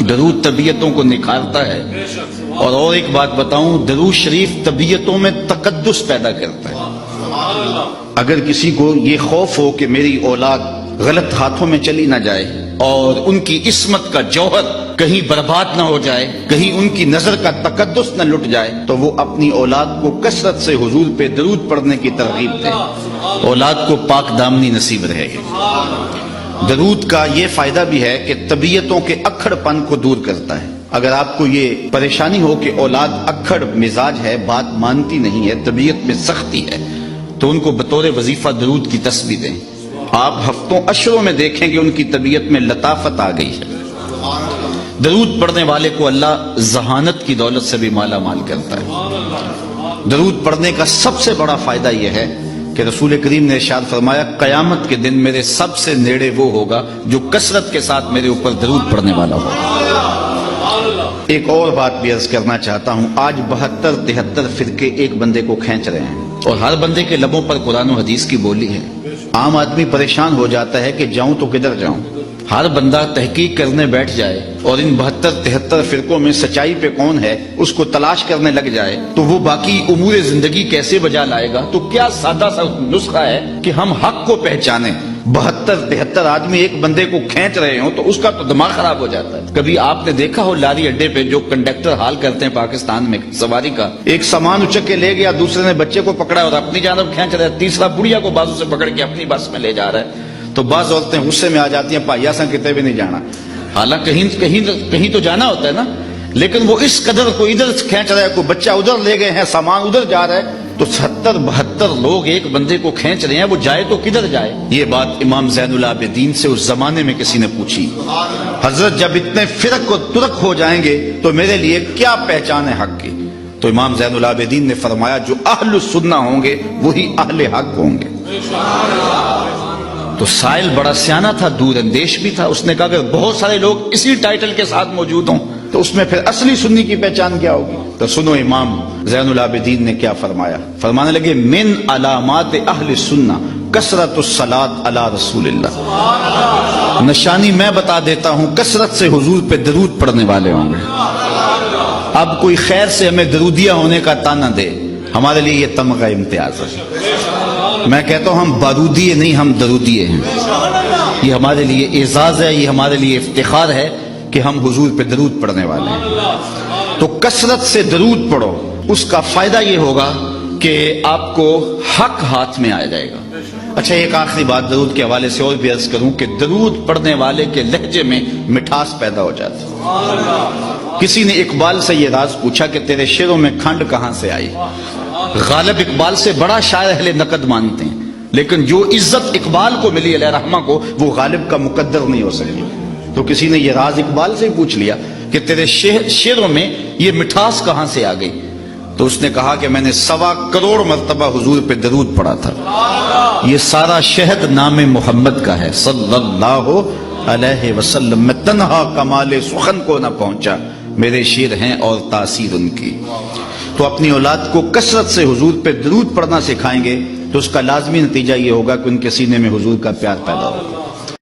درود طبیعتوں کو نکھارتا ہے، اور ایک بات بتاؤں، درود شریف طبیعتوں میں تقدس پیدا کرتا ہے۔ اگر کسی کو یہ خوف ہو کہ میری اولاد غلط ہاتھوں میں چلی نہ جائے اور ان کی عصمت کا جوہر کہیں برباد نہ ہو جائے، کہیں ان کی نظر کا تقدس نہ لٹ جائے، تو وہ اپنی اولاد کو کثرت سے حضور پہ درود پڑھنے کی ترغیب دے، اولاد کو پاک دامنی نصیب رہے گی۔ درود کا یہ فائدہ بھی ہے کہ طبیعتوں کے اکھڑ پن کو دور کرتا ہے۔ اگر آپ کو یہ پریشانی ہو کہ اولاد اکھڑ مزاج ہے، بات مانتی نہیں ہے، طبیعت میں سختی ہے، تو ان کو بطور وظیفہ درود کی تسبیح دیں۔ آپ ہفتوں اشروں میں دیکھیں کہ ان کی طبیعت میں لطافت آ گئی ہے۔ درود پڑھنے والے کو اللہ ذہانت کی دولت سے بھی مالا مال کرتا ہے۔ درود پڑھنے کا سب سے بڑا فائدہ یہ ہے کہ رسول کریم نے ارشاد فرمایا، قیامت کے دن میرے سب سے نیڑے وہ ہوگا جو کثرت کے ساتھ میرے اوپر درود پڑھنے والا ہوگا۔ ایک اور بات بھی عرض کرنا چاہتا ہوں، آج 72-73 فرقے ایک بندے کو کھینچ رہے ہیں، اور ہر بندے کے لبوں پر قرآن و حدیث کی بولی ہے۔ عام آدمی پریشان ہو جاتا ہے کہ جاؤں تو کدھر جاؤں۔ ہر بندہ تحقیق کرنے بیٹھ جائے اور ان 72-73 فرقوں میں سچائی پہ کون ہے اس کو تلاش کرنے لگ جائے، تو وہ باقی امور زندگی کیسے بجا لائے گا؟ تو کیا سادہ سا نسخہ ہے کہ ہم حق کو پہچانیں۔ 72-73 آدمی ایک بندے کو کھینچ رہے ہوں تو اس کا تو دماغ خراب ہو جاتا ہے۔ کبھی آپ نے دیکھا ہو لاری اڈے پہ جو کنڈکٹر حال کرتے ہیں پاکستان میں سواری کا، ایک سامان اچک کے لے گیا، دوسرے نے بچے کو پکڑا اور اپنی جانب کھینچ رہا ہے، تیسرا بڑھیا کو بازو سے پکڑ کے اپنی بس میں لے جا رہا ہے، تو بعض عورتیں غصے میں آ جاتی ہیں، پائیا سا کتے بھی نہیں جانا، حالانکہ کہیں تو جانا ہوتا ہے نا، لیکن وہ اس قدر کو ادھر کھینچ رہا ہے، کوئی بچہ ادھر لے گئے ہیں، سامان ادھر جا رہا ہے، تو 70-72 لوگ ایک بندے کو کھینچ رہے ہیں، وہ جائے تو کدھر جائے؟ یہ بات امام زین العابدین سے اس زمانے میں کسی نے پوچھی، حضرت جب اتنے فرق و ترک ہو جائیں گے تو میرے لیے کیا پہچان ہے حق کی؟ تو امام زین العابدین نے فرمایا، جو اہل السنہ ہوں گے وہی اہل حق ہوں گے۔ تو سائل بڑا سیانہ تھا، دور اندیش بھی تھا، اس نے کہا کہ بہت سارے لوگ اسی ٹائٹل کے ساتھ موجود ہوں تو اس میں پھر اصلی سنی کی پہچان کیا ہوگی؟ تو سنو امام زین العابدین نے کیا فرمایا، فرمانے لگے، من علامات اہل سنہ کثرت الصلاۃ علی رسول اللہ، نشانی میں بتا دیتا ہوں، کثرت سے حضور پہ درود پڑھنے والے ہوں گے۔ اب کوئی خیر سے ہمیں درودیہ ہونے کا تانا دے، ہمارے لیے یہ تمغہ امتیاز ہے۔ میں کہتا ہوں ہم بارودیے نہیں، ہم درودیے ہیں۔ یہ ہمارے لیے اعزاز ہے، یہ ہمارے لیے افتخار ہے کہ ہم حضور پہ درود پڑھنے والے ہیں۔ تو کثرت سے درود پڑھو، اس کا فائدہ یہ ہوگا کہ آپ کو حق ہاتھ میں آ جائے گا۔ اچھا، ایک آخری بات درود کے حوالے سے اور بھی عرض کروں کہ درود پڑھنے والے کے لہجے میں مٹھاس پیدا ہو جاتی ہے۔ کسی نے اقبال سے یہ راز پوچھا کہ تیرے شعروں میں کھنڈ کہاں سے آئی؟ غالب اقبال سے بڑا شاعر اہل نقد مانتے ہیں، لیکن جو عزت اقبال کو ملی علیہ رحمہ کو، وہ غالب کا مقدر نہیں ہو سکی۔ تو کسی نے یہ راز اقبال سے پوچھ لیا کہ تیرے شعروں میں یہ مٹھاس کہاں سے آ گئی؟ تو اس نے کہا کہ میں نے 1.25 کروڑ مرتبہ حضور پہ درود پڑھا تھا، یہ سارا شہد نام محمد کا ہے صلی اللہ علیہ وسلم، میں تنہا کمال سخن کو نہ پہنچا، میرے شعر ہیں اور تاثیر ان کی۔ تو اپنی اولاد کو کثرت سے حضور پہ درود پڑھنا سکھائیں گے تو اس کا لازمی نتیجہ یہ ہوگا کہ ان کے سینے میں حضور کا پیار پیدا ہوگا۔